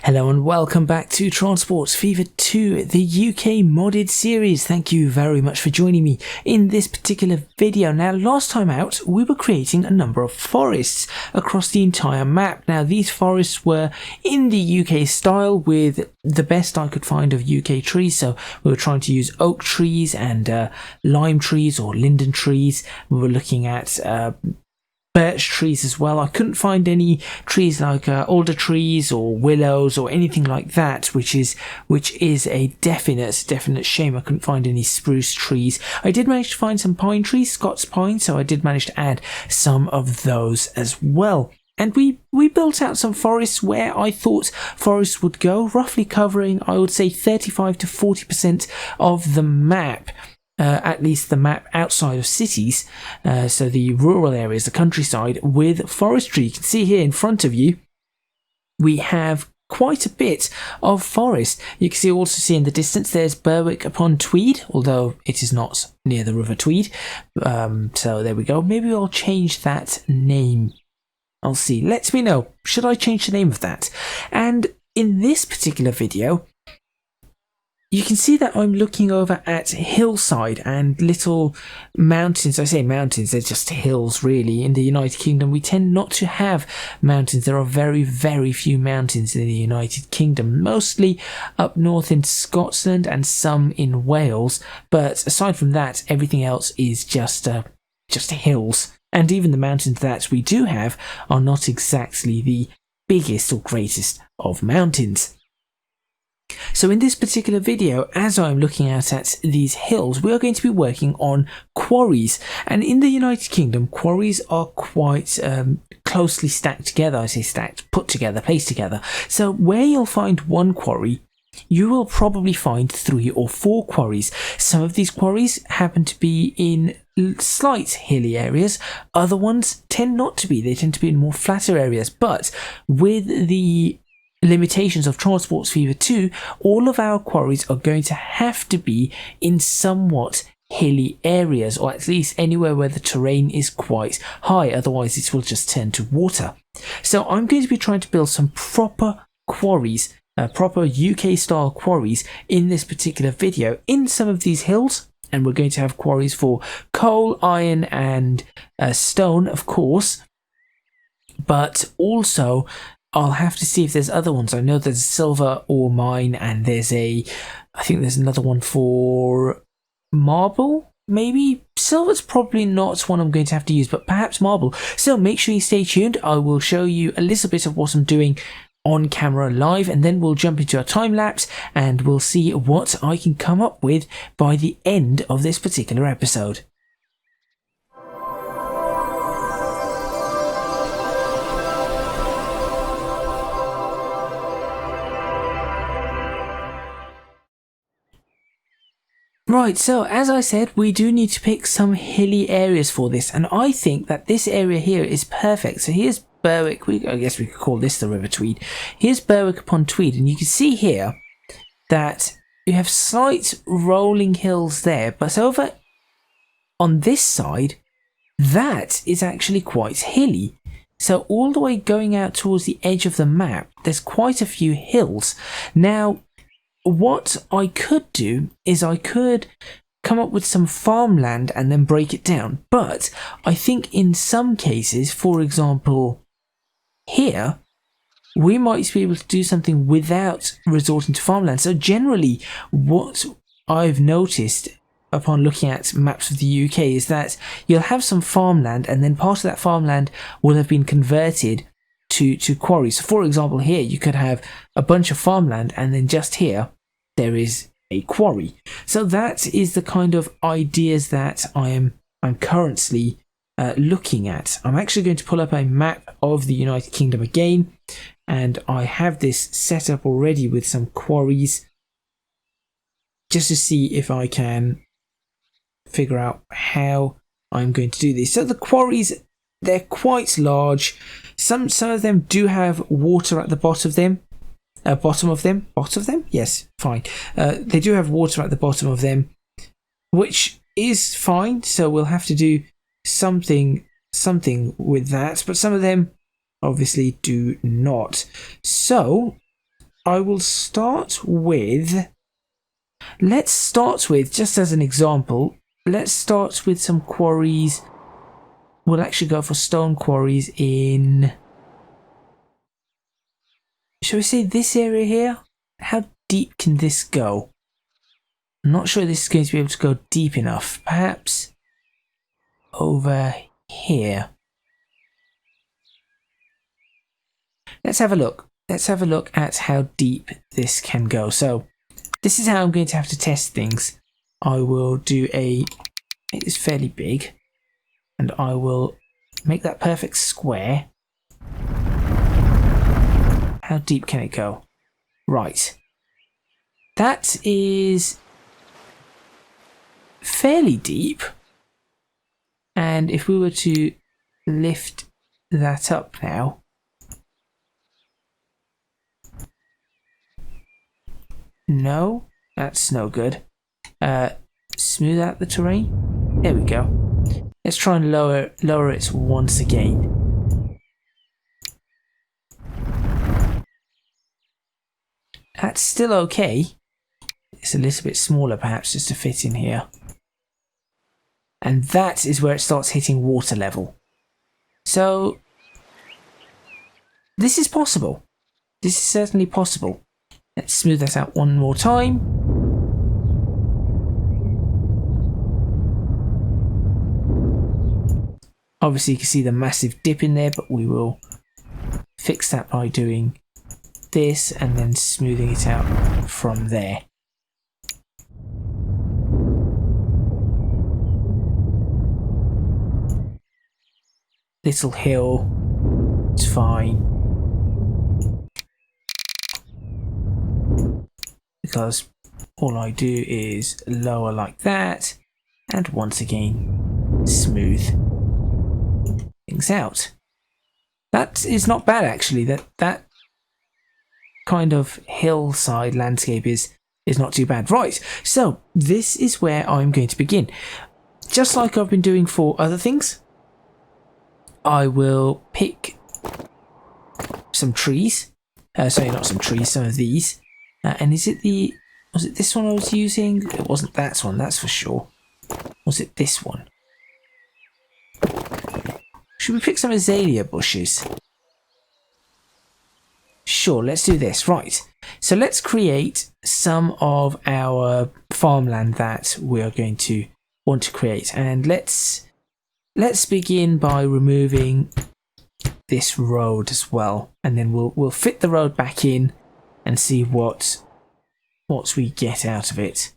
Hello and welcome back to Transport Fever 2, the UK modded series. Thank you very much for joining me in this particular video. Now, last time out, we were creating a number of forests across the entire map. Now, these forests were in the UK style with the best I could find of UK trees. So we were trying to use oak trees and lime trees or linden trees. We were looking at birch trees as well. I couldn't find any trees like alder trees or willows or anything like that, which is a definite shame. I couldn't find any spruce trees. I did manage to find some pine trees, Scots pine, so I did manage to add some of those as well. And we built out some forests where I thought forests would go, roughly covering, I would say, 35 to 40% of the map. At least the map outside of cities, so the rural areas, the countryside, with forestry. You can see here in front of you, we have quite a bit of forest. You can also see in the distance there's Berwick upon Tweed, although it is not near the River Tweed. So there we go. Maybe I'll change that name. I'll see. Let me know. Should I change the name of that? And in this particular video, you can see that I'm looking over at hillside and little mountains. I say mountains, they're just hills really. In the United Kingdom, we tend not to have mountains. There are very, very few mountains in the United Kingdom, mostly up north in Scotland and some in Wales. But aside from that, everything else is just hills. And even the mountains that we do have are not exactly the biggest or greatest of mountains. So in this particular video, as I'm looking out at these hills, we are going to be working on quarries. And in the United Kingdom, quarries are quite closely stacked together. I say stacked, put together, placed together. So where you'll find one quarry, you will probably find 3 or 4 quarries. Some of these quarries happen to be in slight hilly areas. Other ones tend not to be. They tend to be in more flatter areas. But with the limitations of Transport Fever 2, all of our quarries are going to have to be in somewhat hilly areas, or at least anywhere where the terrain is quite high, otherwise it will just turn to water. So I'm going to be trying to build some proper quarries, proper UK style quarries in this particular video in some of these hills. And we're going to have quarries for coal, iron and stone, of course, but also I'll have to see if there's other ones. I know there's a silver ore mine and I think there's another one for marble, maybe? Silver's probably not one I'm going to have to use, but perhaps marble. So make sure you stay tuned. I will show you a little bit of what I'm doing on camera live, and then we'll jump into a time lapse and we'll see what I can come up with by the end of this particular episode. Right, so as I said, we do need to pick some hilly areas for this, and I think that this area here is perfect. So here's Berwick, I guess we could call this the River Tweed. Here's Berwick upon Tweed, and you can see here that you have slight rolling hills there, but over on this side, that is actually quite hilly. So all the way going out towards the edge of the map, there's quite a few hills. Now, what I could do is I could come up with some farmland and then break it down. But I think in some cases, for example, here, we might be able to do something without resorting to farmland. So generally, what I've noticed upon looking at maps of the UK is that you'll have some farmland and then part of that farmland will have been converted to quarries. So for example, here you could have a bunch of farmland and then just here there is a quarry. So that is the kind of ideas that I'm currently looking at. I'm actually going to pull up a map of the United Kingdom again, and I have this set up already with some quarries just to see if I can figure out how I'm going to do this. So the quarries, they're quite large. Some of them do have water at the bottom of them. Bottom of them? Yes, fine. They do have water at the bottom of them, which is fine. So we'll have to do something with that. But some of them obviously do not. So I will start with... Let's start with, just as an example, let's start with some quarries. We'll actually go for stone quarries in... Shall we say this area here? How deep can this go? I'm not sure this is going to be able to go deep enough. Perhaps over here. Let's have a look. Let's have a look at how deep this can go. So this is how I'm going to have to test things. I will do a... Make this fairly big. And I will make that perfect square. How deep can it go? Right. That is fairly deep. And if we were to lift that up now... No, that's no good. Smooth out the terrain. There we go. Let's try and lower it once again. That's still okay. It's a little bit smaller perhaps just to fit in here. And that is where it starts hitting water level. So this is possible. This is certainly possible. Let's smooth that out one more time. Obviously you can see the massive dip in there, but we will fix that by doing this and then smoothing it out from there. Little hill, it's fine. Because all I do is lower like that and once again smooth things out. That is not bad actually. That kind of hillside landscape is not too bad. Right, so this is where I'm going to begin. Just like I've been doing for other things, I will pick some trees. Sorry, not some trees, some of these. And was it this one I was using? It wasn't that one, that's for sure. Was it this one? Should we pick some azalea bushes? Sure, let's do this. Right, so let's create some of our farmland that we are going to want to create. And let's begin by removing this road as well. And then we'll fit the road back in and see what we get out of it.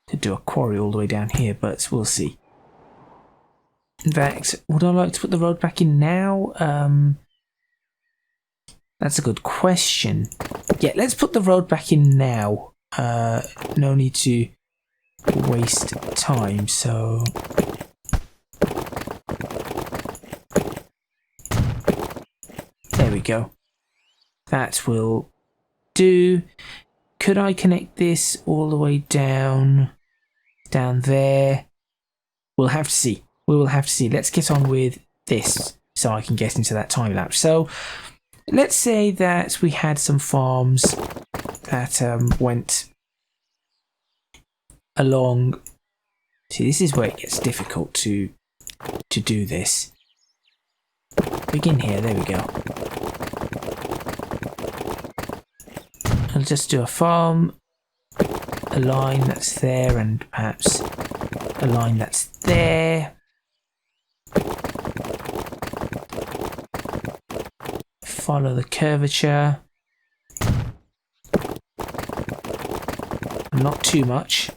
Could do a quarry all the way down here, but we'll see. In fact, would I like to put the road back in now? That's a good question. Yeah, let's put the road back in now. No need to waste time, so... There we go. That will do. Could I connect this all the way down there? We'll have to see. We will have to see. Let's get on with this so I can get into that time lapse. So let's say that we had some farms that went along. See, this is where it gets difficult to do this. Begin here. There we go. I'll just do a farm, a line that's there, and perhaps a line that's there. Follow the curvature. Not too much.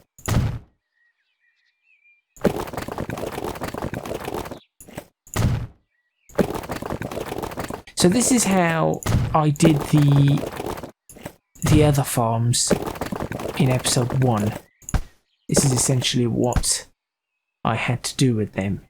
So this is how I did the other farms in episode 1. This is essentially what I had to do with them.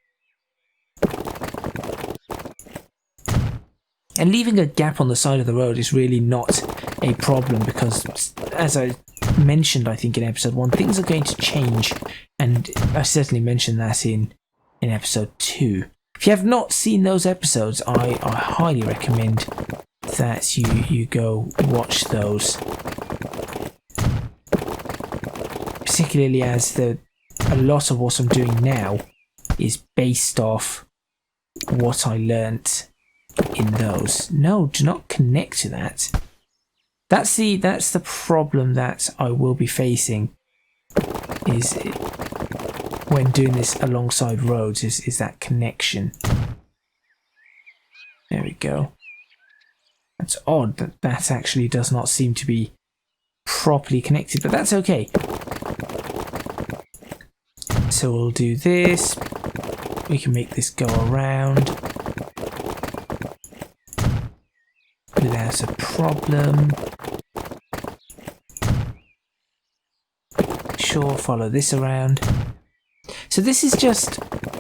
And leaving a gap on the side of the road is really not a problem because, as I mentioned, I think in episode 1, things are going to change, and I certainly mentioned that in episode 2. If you have not seen those episodes, I highly recommend that you go watch those. particularly as a lot of what I'm doing now is based off what I learnt in those. No, do not connect to that. That's the problem that I will be facing is when doing this alongside roads is that connection. There we go. That's odd that that actually does not seem to be properly connected, but that's okay. So we'll do this. We can make this go around without a problem. Sure, follow this around. So this is just,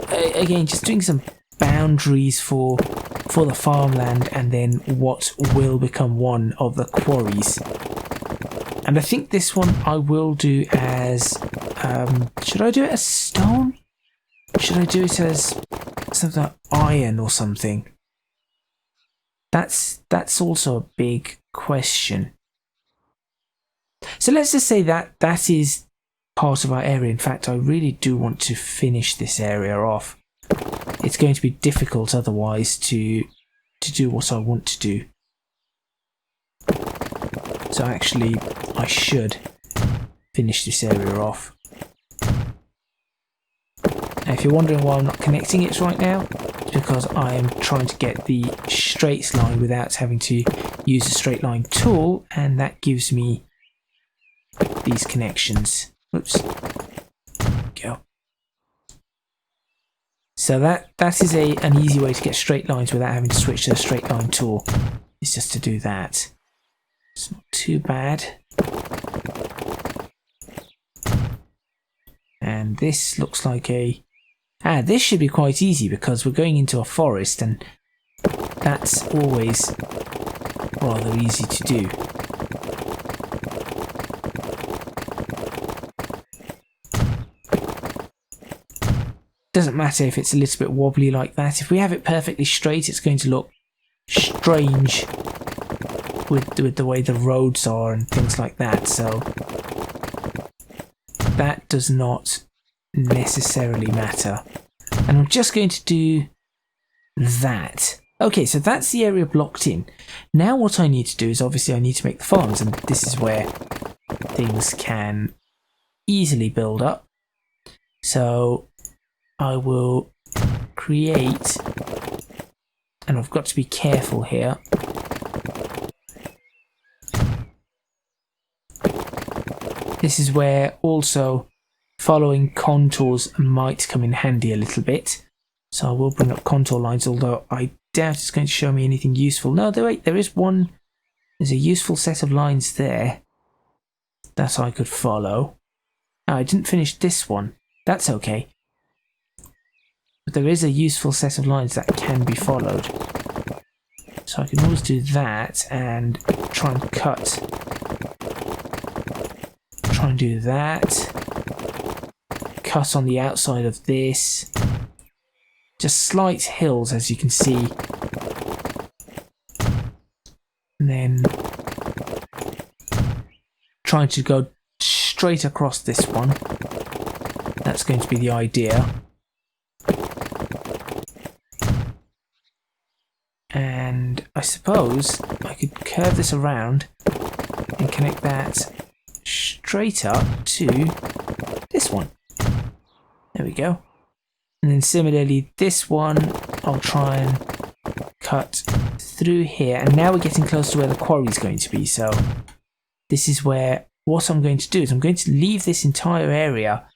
again, just doing some boundaries for the farmland and then what will become one of the quarries. And I think this one I will do as, should I do it as stone? Should I do it as something like iron or something? That's also a big question. So let's just say that that is part of our area. In fact, I really do want to finish this area off. It's going to be difficult otherwise to do what I want to do. So actually, I should finish this area off. Now, if you're wondering why I'm not connecting it right now, it's because I am trying to get the straight line without having to use a straight line tool, and that gives me these connections. Oops. Go. So that is an easy way to get straight lines without having to switch to the straight line tool. It's just to do that. It's not too bad. And this looks like a... this should be quite easy because we're going into a forest and that's always rather easy to do. Doesn't matter if it's a little bit wobbly like that. If we have it perfectly straight, it's going to look strange with the way the roads are and things like that. So that does not necessarily matter. And I'm just going to do that. Okay, so that's the area blocked in. Now what I need to do is obviously I need to make the farms, and this is where things can easily build up. So I will create, and I've got to be careful here. This is where also following contours might come in handy a little bit. So I will bring up contour lines, although I doubt it's going to show me anything useful. No, wait, there is one. There's a useful set of lines there that I could follow. Oh, I didn't finish this one. That's okay. But there is a useful set of lines that can be followed. So I can always do that and try and cut. Try and do that. Cut on the outside of this. Just slight hills, as you can see. And then trying to go straight across this one. That's going to be the idea. And I suppose I could curve this around and connect that straight up to this one. There we go. And then similarly this one I'll try and cut through here, and now we're getting close to where the quarry is going to be. So this is where what I'm going to do is I'm going to leave this entire area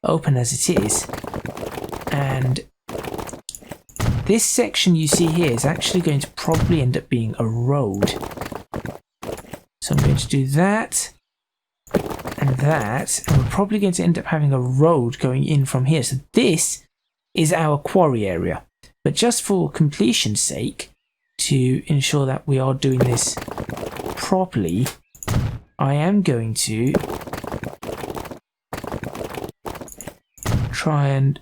open as it is, and this section you see here is actually going to probably end up being a road. So I'm going to do that and that, and we're probably going to end up having a road going in from here. So this is our quarry area. But just for completion's sake, to ensure that we are doing this properly, I am going to try and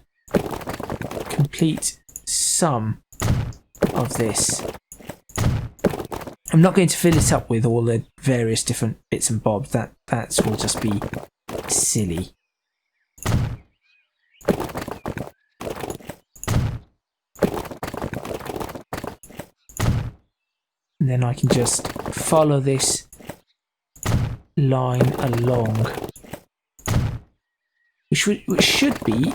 complete some of this. I'm not going to fill it up with all the various different bits and bobs. That will just be silly. And then I can just follow this line along, which should be,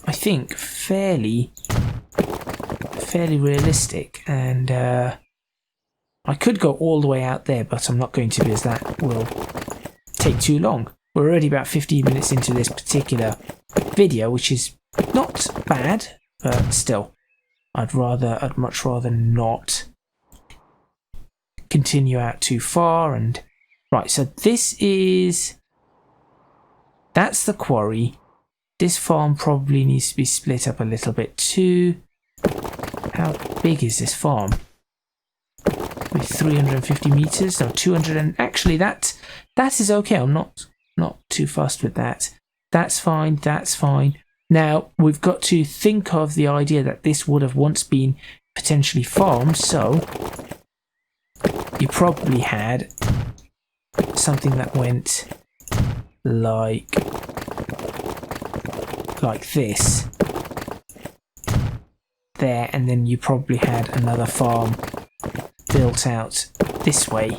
I think, fairly realistic. And I could go all the way out there, but I'm not going to, because that will take too long. We're already about 15 minutes into this particular video, which is not bad, but still, I'd much rather not continue out too far. And right, so that's the quarry. This farm probably needs to be split up a little bit too. How big is this farm? With 350 meters, no, 200, and actually that is okay. I'm not too fussed with that. That's fine. That's fine. Now we've got to think of the idea that this would have once been potentially farmed. So you probably had something that went like this there, and then you probably had another farm built out this way,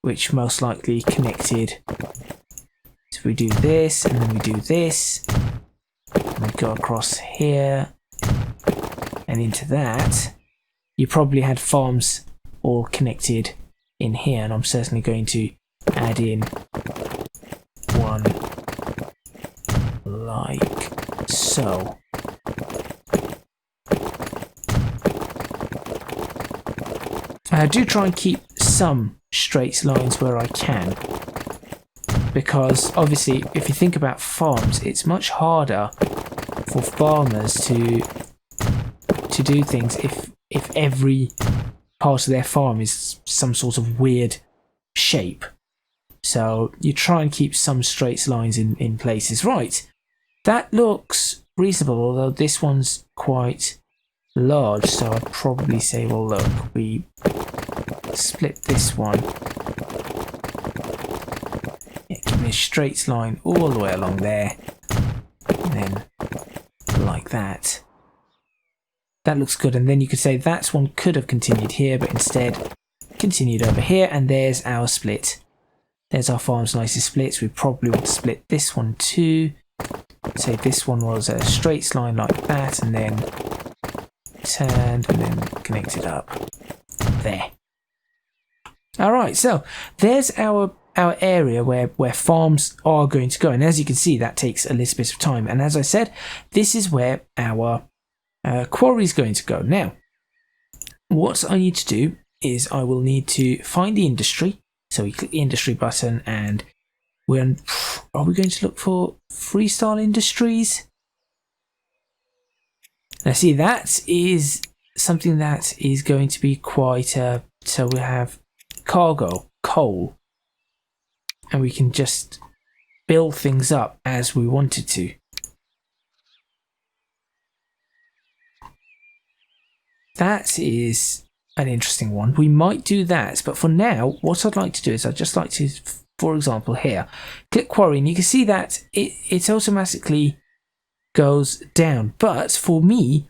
which most likely connected. So we do this, and then we do this, and we go across here and into that. You probably had farms all connected in here, and I'm certainly going to add in one like so. I do try and keep some straight lines where I can, because obviously if you think about farms, it's much harder for farmers to do things if every part of their farm is some sort of weird shape. So you try and keep some straight lines in places. Right, that looks reasonable, although this one's quite large, so I'd probably say, well, look, we split this one. Yeah, give me a straight line all the way along there, and then like that. That looks good, and then you could say that one could have continued here, but instead continued over here, and there's our split. There's our farm's nicely split. We probably want to split this one too. Say this one was a straight line like that, and then turned and then connected up there. Alright, so there's our area where farms are going to go, and as you can see, that takes a little bit of time. And as I said, this is where our quarry is going to go. Now, what I need to do is I will need to find the industry. So we click the industry button, and are we going to look for freestyle industries? Now see, that is something that is going to be quite, so we have cargo, coal, and we can just build things up as we wanted to. That is an interesting one. We might do that, but for now, what I'd like to do is I'd just like to, for example, here, click quarry, and you can see that it automatically goes down. But for me,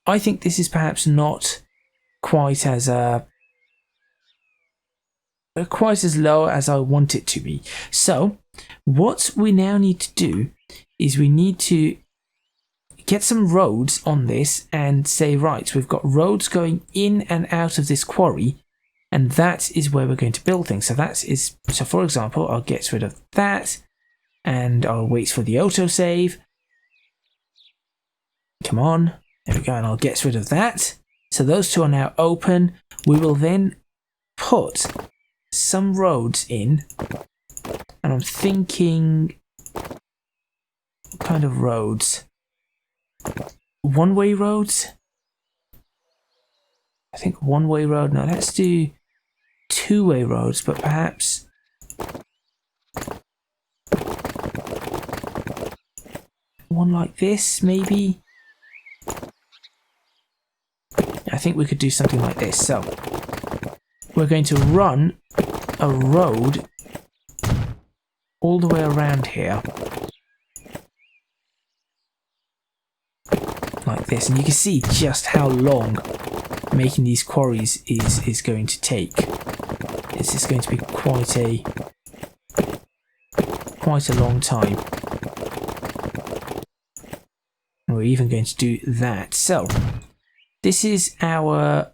I think this is perhaps not quite as low as I want it to be. So what we now need to do is we need to get some roads on this and say, right, we've got roads going in and out of this quarry, and that is where we're going to build things. So for example, I'll get rid of that, and I'll wait for the autosave. Come on, there we go, and I'll get rid of that. So those two are now open. We will then put some roads in, and I'm thinking, what kind of roads? One-way roads? I think one-way road. No, let's do two-way roads, but perhaps one like this, maybe. I think we could do something like this. So we're going to run a road all the way around here like this, and you can see just how long making these quarries is going to take. This is going to be quite a long time. We're even going to do that. So this is our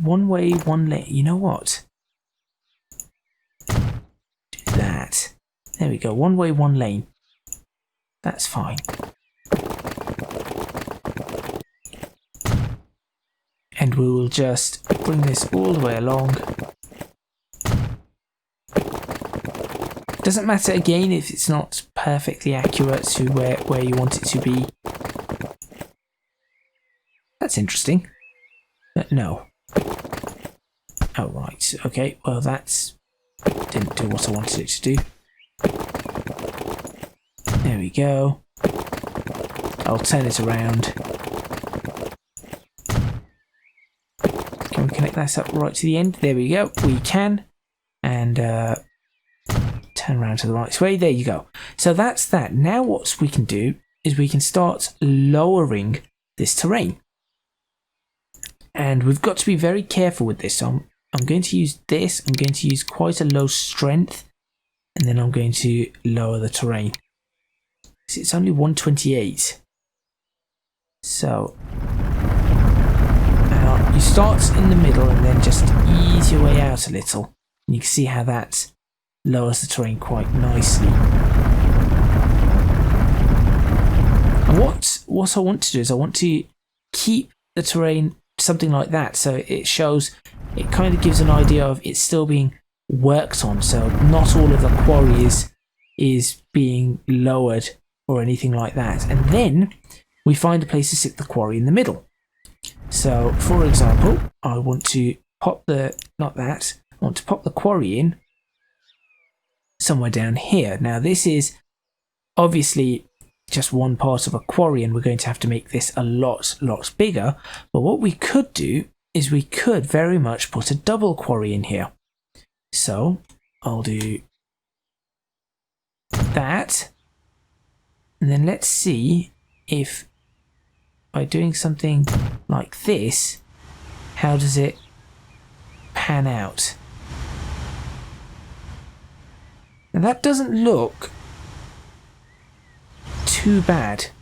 one way, one lane. You know what? Do that. There we go. One way, one lane. That's fine. And we will just bring this all the way along. Doesn't matter again if it's not perfectly accurate to where you want it to be. That's interesting. But no. Oh right, okay, well that's didn't do what I wanted it to do. There we go. I'll turn it around. Can we connect that up right to the end? There we go, we can. And turn around to the right way, there you go. So that's that. Now what we can do is we can start lowering this terrain. And we've got to be very careful with this. So I'm going to use this. I'm going to use quite a low strength. And then I'm going to lower the terrain. So it's only 128. So you start in the middle and then just ease your way out a little. And you can see how that lowers the terrain quite nicely. And what I want to do is I want to keep the terrain something like that, so it shows, it kind of gives an idea of it's still being worked on, so not all of the quarry is being lowered or anything like that. And then we find a place to stick the quarry in the middle. So for example, I want to pop I want to pop the quarry in somewhere down here. Now this is obviously just one part of a quarry and we're going to have to make this a lot bigger, but what we could do is we could very much put a double quarry in here. So I'll do that, and then let's see if by doing something like this, how does it pan out? Now that doesn't look too bad. It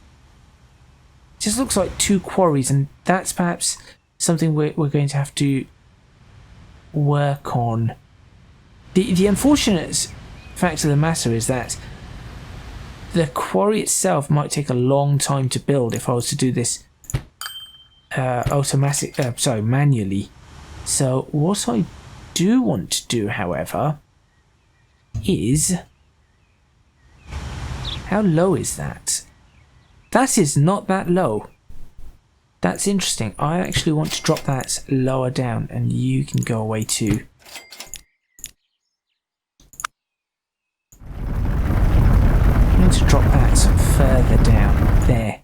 just looks like two quarries, and that's perhaps something we're going to have to work on. The unfortunate fact of the matter is that the quarry itself might take a long time to build if I was to do this manually. So what I do want to do, however, is, how low is that? That is not that low. That's interesting. I actually want to drop that lower down, and you can go away too. I'm going to drop that further down there.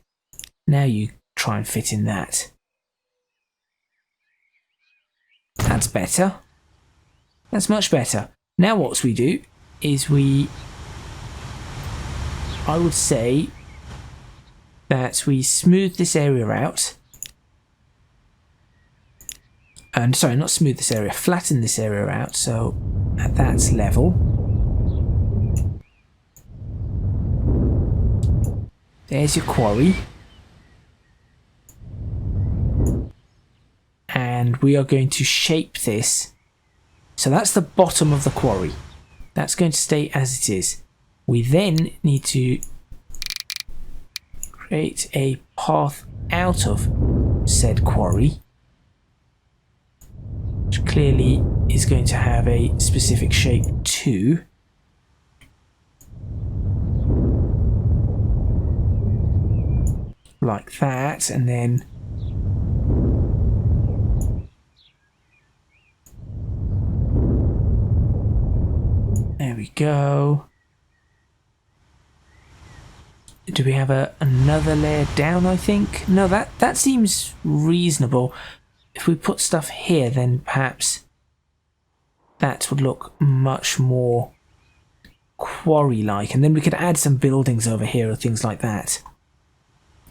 Now you try and fit in that. That's better. That's much better. Now what we do is I would say that we smooth this area out. And sorry, not smooth this area, flatten this area out, so at that level. There's your quarry. And we are going to shape this. So that's the bottom of the quarry. That's going to stay as it is. We then need to create a path out of said quarry, which clearly is going to have a specific shape too. Like that, and then there we go. Do we have another layer down, I think? No, that seems reasonable. If we put stuff here, then perhaps that would look much more quarry-like. And then we could add some buildings over here or things like that.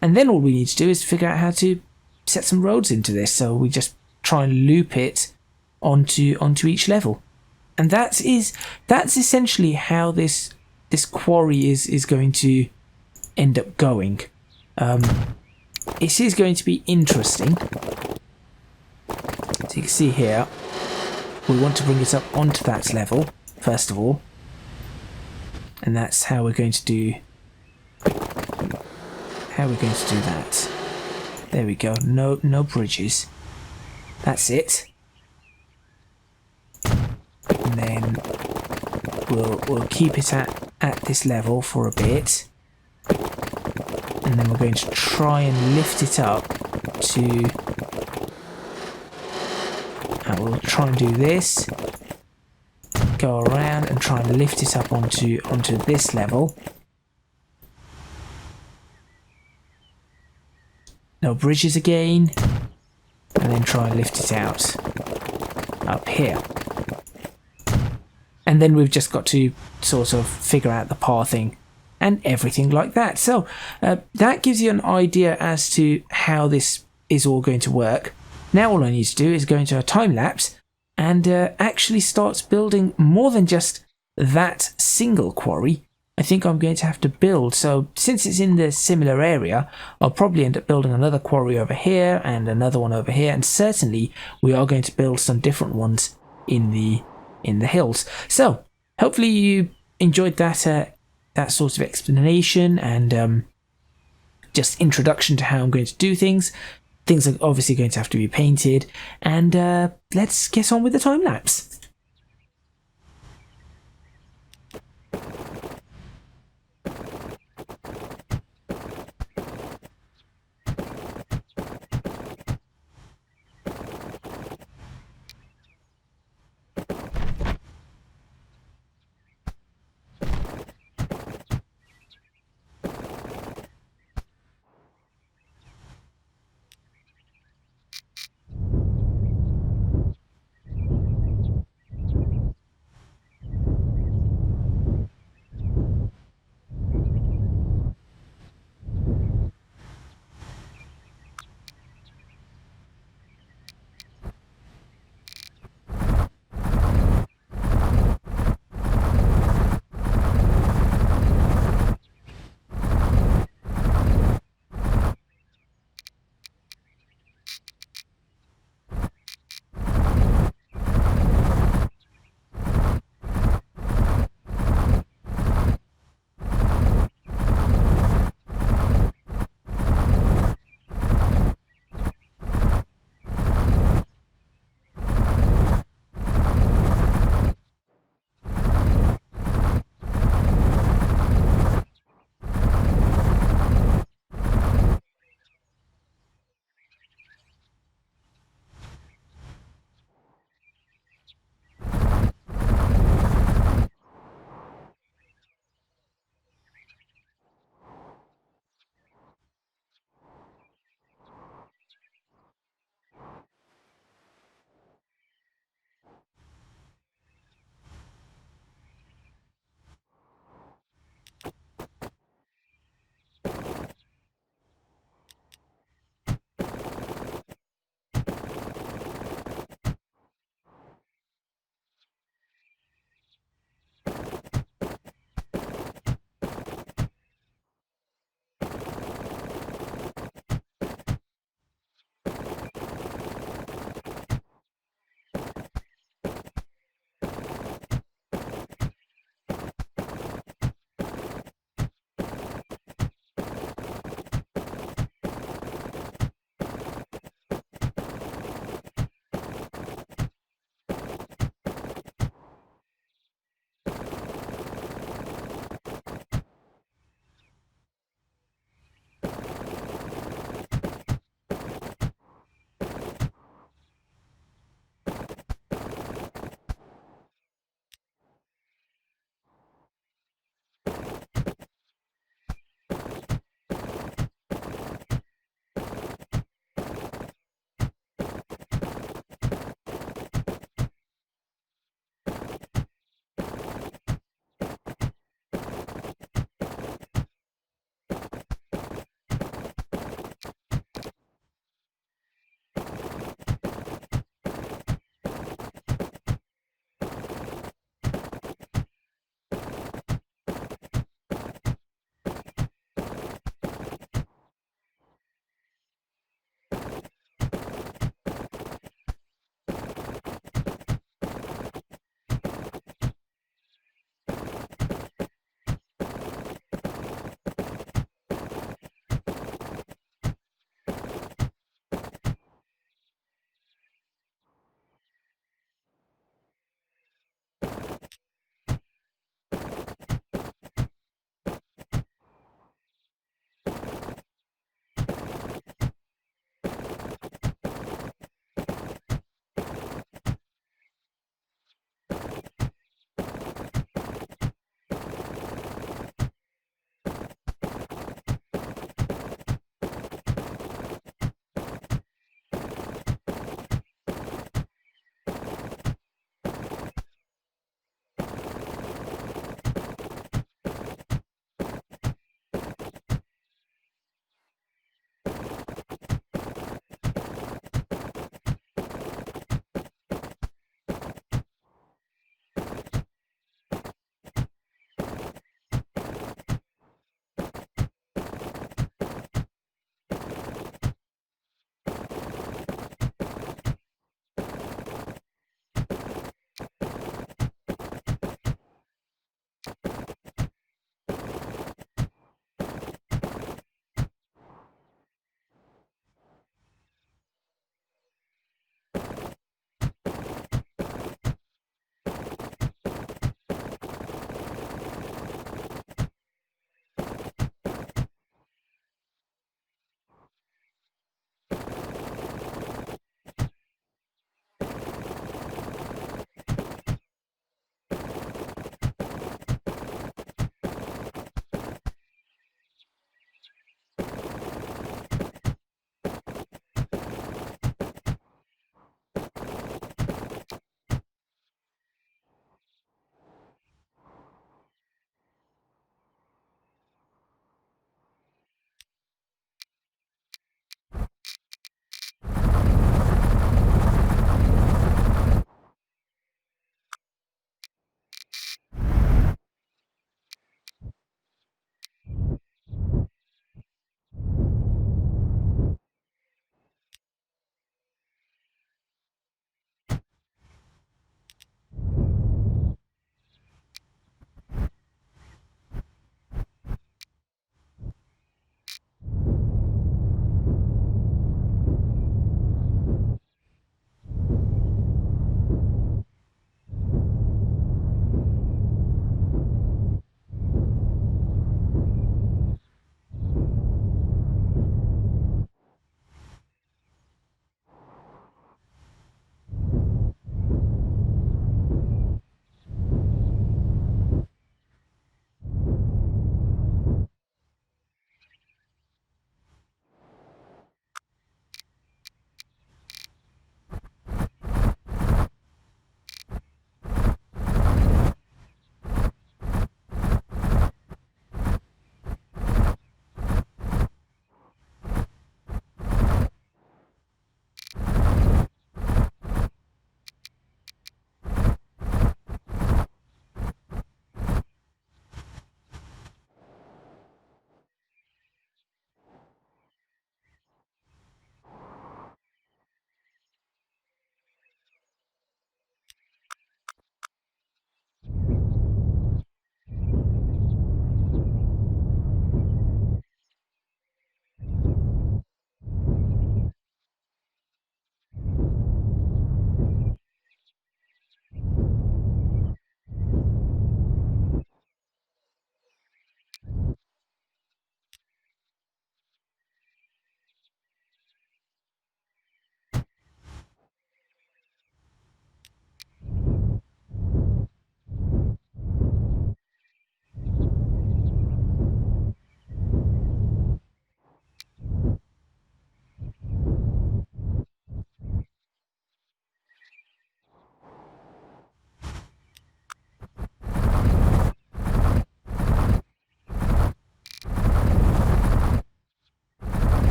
And then all we need to do is figure out how to set some roads into this. So we just try and loop it onto each level, and that's essentially how this quarry is going to end up going. It is going to be interesting. So you can see here, we want to bring it up onto that level first of all, and that's how we're going to do that. There we go. No bridges. That's it. And then we'll keep it at this level for a bit, and then we're going to try and lift it up to. We'll try and do this. Go around and try and lift it up onto this level. No bridges again, and then try and lift it out up here. And then we've just got to sort of figure out the pathing and everything like that. So that gives you an idea as to how this is all going to work. Now all I need to do is go into a time lapse and actually start building more than just that single quarry. I think I'm going to have to build, so since it's in the similar area, I'll probably end up building another quarry over here and another one over here, and certainly we are going to build some different ones in the hills. So hopefully you enjoyed that sort of explanation and just introduction to how I'm going to do things. Things are obviously going to have to be painted, and let's get on with the time lapse.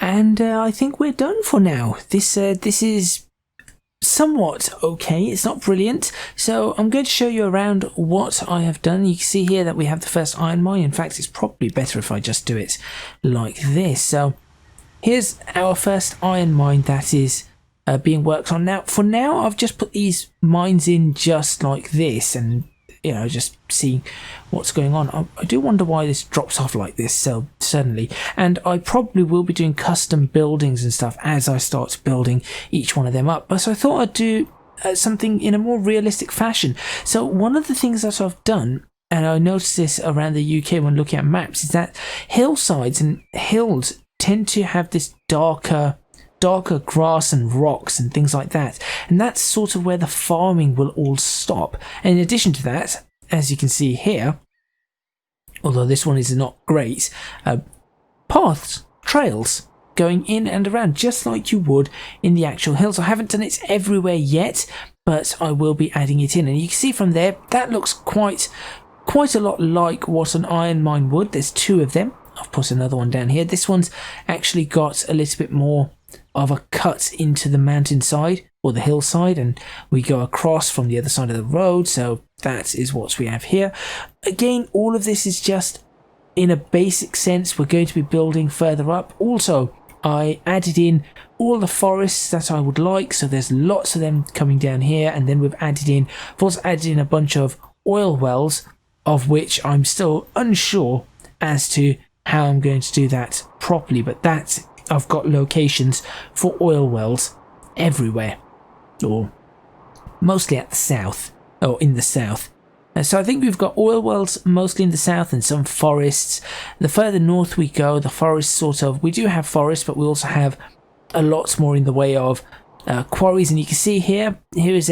And I think we're done for now. This is somewhat okay. It's not brilliant. So I'm going to show you around what I have done. You can see here that we have the first iron mine. In fact, it's probably better if I just do it like this. So here's our first iron mine that is being worked on. Now, for now, I've just put these mines in just like this, and just seeing what's going on. I do wonder why this drops off like this so suddenly, and I probably will be doing custom buildings and stuff as I start building each one of them up, but I thought I'd do something in a more realistic fashion. So one of the things that I've done, and I noticed this around the UK when looking at maps, is that hillsides and hills tend to have this darker grass and rocks and things like that, and that's sort of where the farming will all stop. And in addition to that, as you can see here, although this one is not great, paths, trails going in and around just like you would in the actual hills. I haven't done it everywhere yet, but I will be adding it in, and you can see from there that looks quite a lot like what an iron mine would. There's two of them. I've put another one down here. This one's actually got a little bit more of a cut into the mountainside or the hillside, and we go across from the other side of the road. So that is what we have here. Again, all of this is just in a basic sense. We're going to be building further up. Also, I added in all the forests that I would like, so there's lots of them coming down here, and then we've also added in a bunch of oil wells, of which I'm still unsure as to how I'm going to do that properly, but that I've got locations for oil wells everywhere, or mostly at the south, or in the south. So I think we've got oil wells mostly in the south and some forests. The further north we go, the forests we do have forests, but we also have a lot more in the way of quarries. And you can see here is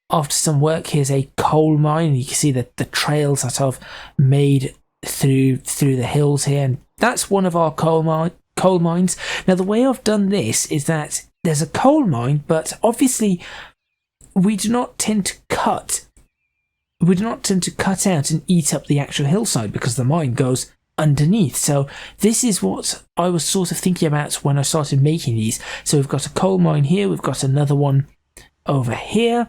after some work, here's a coal mine, and you can see that the trails that I've made through the hills here, and that's one of our coal mines. Now, the way I've done this is that there's a coal mine, but obviously we do not tend to cut out and eat up the actual hillside because the mine goes underneath. So this is what I was sort of thinking about when I started making these. So we've got a coal mine here, we've got another one over here.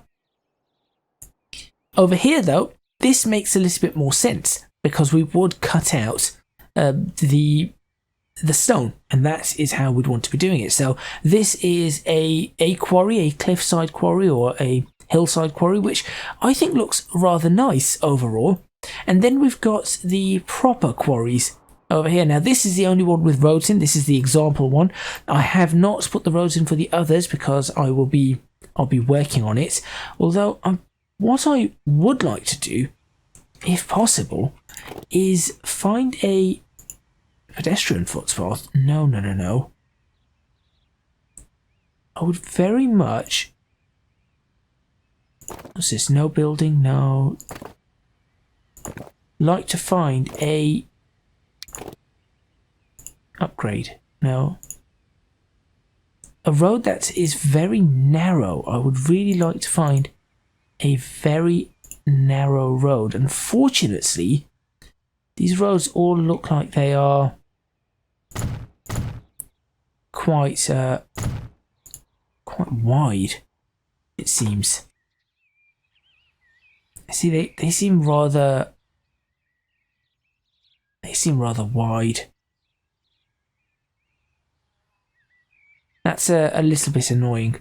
Over here, though, this makes a little bit more sense because we would cut out the stone, and that is how we'd want to be doing it. So this is a quarry, a cliffside quarry or a hillside quarry, which I think looks rather nice overall. And then we've got the proper quarries over here. Now this is the only one with roads in. This is the example one. I have not put the roads in for the others because I'll be working on it. Although what I would like to do, if possible, is find a pedestrian footpath. No. I would very much... What's this? No building? No. Like to find a... upgrade. No. A road that is very narrow. I would really like to find a very narrow road. Unfortunately, these roads all look like they are quite wide, it seems. See, they seem rather wide. That's a little bit annoying.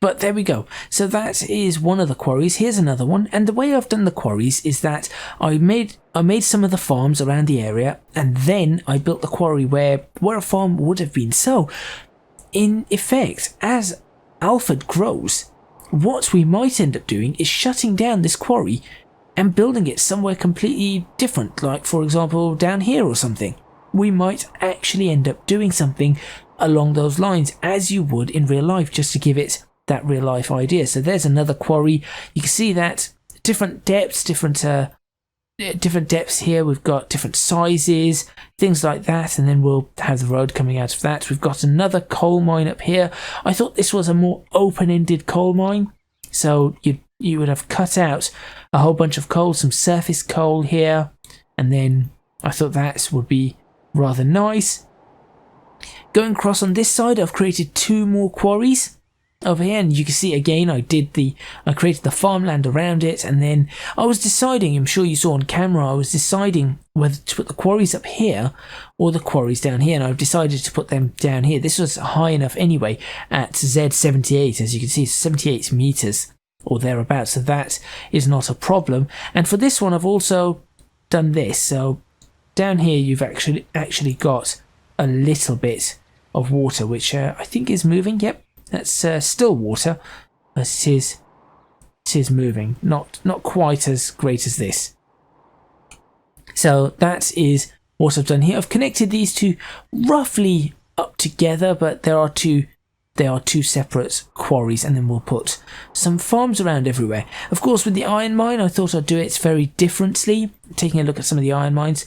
But there we go. So that is one of the quarries. Here's another one. And the way I've done the quarries is that I made some of the farms around the area, and then I built the quarry where a farm would have been. So, in effect, as Alfred grows, what we might end up doing is shutting down this quarry and building it somewhere completely different, like for example down here or something. We might actually end up doing something along those lines as you would in real life, just to give it that real life idea. So there's another quarry. You can see that different depths, different depths here. We've got different sizes, things like that, and then we'll have the road coming out of that. We've got another coal mine up here. I thought this was a more open-ended coal mine, so you would have cut out a whole bunch of coal, some surface coal here, and then I thought that would be rather nice. Going across on this side, I've created 2 more quarries over here, and you can see again I created the farmland around it, and then I was deciding, I'm sure you saw on camera, I was deciding whether to put the quarries up here or the quarries down here, and I've decided to put them down here. This was high enough anyway at Z78, as you can see, 78 meters or thereabouts, so that is not a problem. And for this one I've also done this, so down here you've actually got a little bit of water, which I think is moving. Yep, that's still water, but it is moving. Not quite as great as this. So that is what I've done here. I've connected these two roughly up together, but there are two separate quarries, and then we'll put some farms around everywhere. Of course, with the iron mine, I thought I'd do it very differently. Taking a look at some of the iron mines,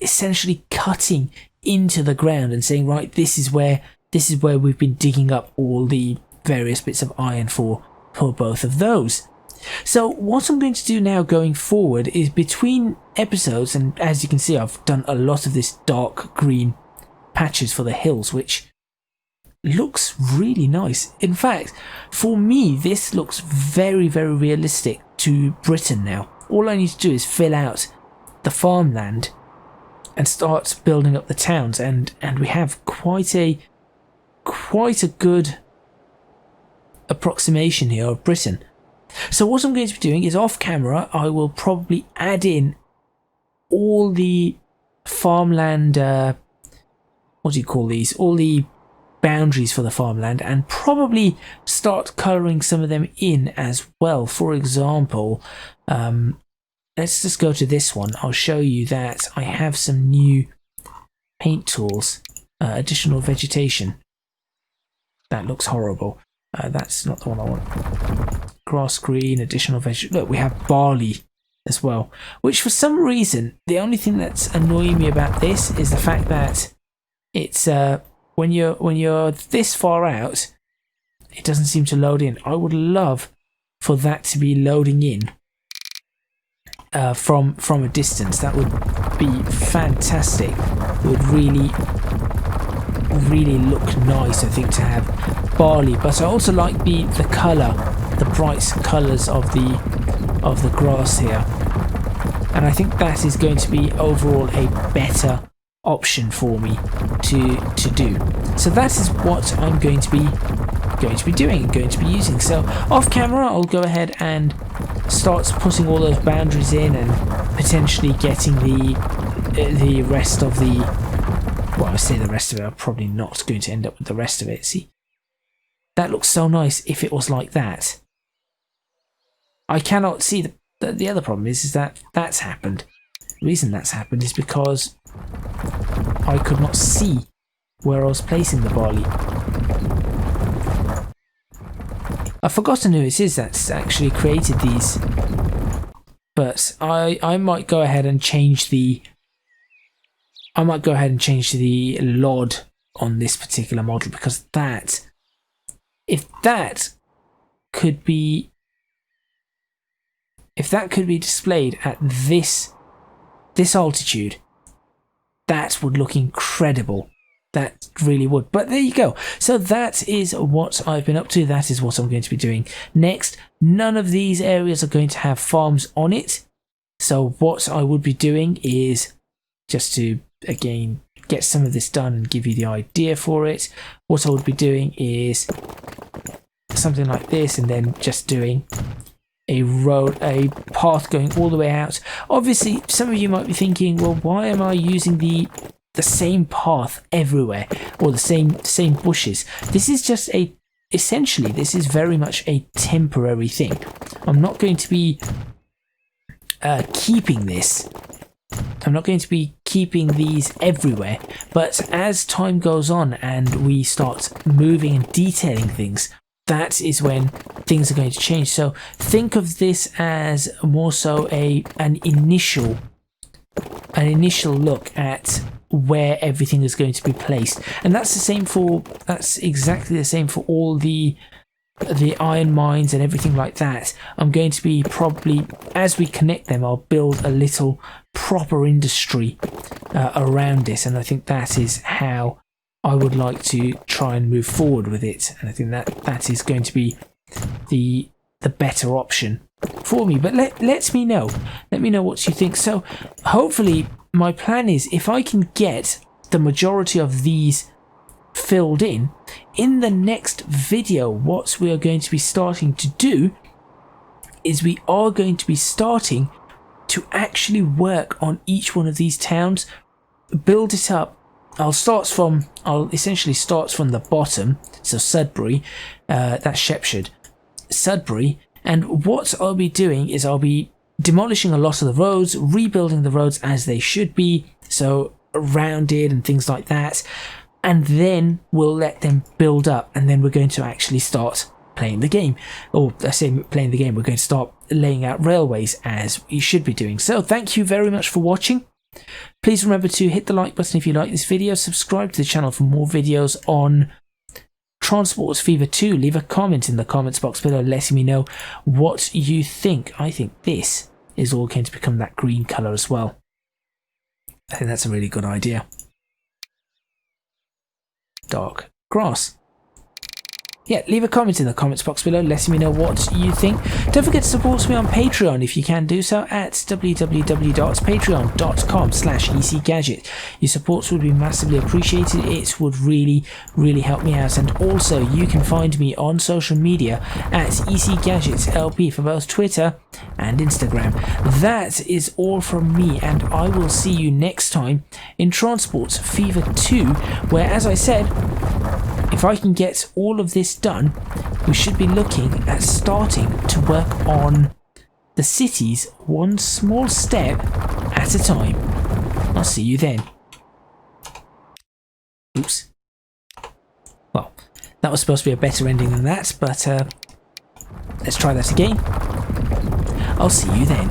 essentially cutting into the ground and saying, right, this is where we've been digging up all the various bits of iron for both of those. So what I'm going to do now going forward is between episodes, and as you can see I've done a lot of this dark green patches for the hills, which looks really nice. In fact, for me this looks very, very realistic to Britain now. All I need to do is fill out the farmland and start building up the towns, and we have quite a good approximation here of Britain. So what I'm going to be doing is, off camera I will probably add in all the farmland, what do you call these, all the boundaries for the farmland, and probably start colouring some of them in as well. For example, let's just go to this one. I'll show you that I have some new paint tools. Additional vegetation. That looks horrible. That's not the one I want. Grass green, additional vegetation. Look, we have barley as well. Which for some reason, the only thing that's annoying me about this is the fact that it's when you're this far out, it doesn't seem to load in. I would love for that to be loading in from a distance. That would be fantastic. It would really look nice, I think, to have barley. But I also like the colour, the bright colours of the grass here, and I think that is going to be overall a better option for me to do. So that is what I'm going to be doing and going to be using. So off camera I'll go ahead and start putting all those boundaries in, and potentially getting the rest of the, well, I say the rest of it, I'm probably not going to end up with the rest of it. See, that looks so nice if it was like that. I cannot see the other problem is that that's happened. The reason that's happened is because I could not see where I was placing the barley. I've forgotten who it is that's actually created these, but I might go ahead and change the LOD on this particular model, because if that could be displayed at this altitude, that would look incredible. That really would. But there you go. So that is what I've been up to. That is what I'm going to be doing next. None of these areas are going to have farms on it. So what I would be doing is, just to again get some of this done and give you the idea for it, what I would be doing is something like this, and then just doing a path going all the way out. Obviously some of you might be thinking, well, why am I using the same path everywhere, or the same bushes? This is just essentially this is very much a temporary thing. I'm not going to be keeping this. I'm not going to be keeping these everywhere, but as time goes on and we start moving and detailing things, that is when things are going to change. So think of this as more so an initial look at where everything is going to be placed, and that's exactly the same for all the iron mines and everything like that. I'm going to be probably, as we connect them, I'll build a little proper industry around this, and I think that is how I would like to try and move forward with it, and I think that is going to be the better option for me. But let me know what you think. So hopefully my plan is, if I can get the majority of these filled in the next video, what we are going to be starting to do is we are going to be starting to actually work on each one of these towns, build it up. I'll essentially start from the bottom, so Sudbury, that's Shepshire, Sudbury, and what I'll be doing is I'll be demolishing a lot of the roads, rebuilding the roads as they should be, so rounded and things like that, and then we'll let them build up, and then we're going to actually start playing the game. Or I say playing the game, we're going to start laying out railways as we should be doing. So thank you very much for watching. Please remember to hit the like button if you like this video, subscribe to the channel for more videos on Transports Fever 2, leave a comment in the comments box below letting me know what you think. I think this is all going to become that green colour as well. I think that's a really good idea. Dark grass. Yeah, leave a comment in the comments box below letting me know what you think. Don't forget to support me on Patreon if you can do so at www.patreon.com/ECGadget. Your support would be massively appreciated. It would really help me out. And also you can find me on social media at ECGadgetLP for both Twitter and Instagram. That is all from me, and I will see you next time in Transports Fever 2, where, as I said, if I can get all of this done, we should be looking at starting to work on the cities one small step at a time. I'll see you then. Oops. Well, that was supposed to be a better ending than that, but let's try that again. I'll see you then.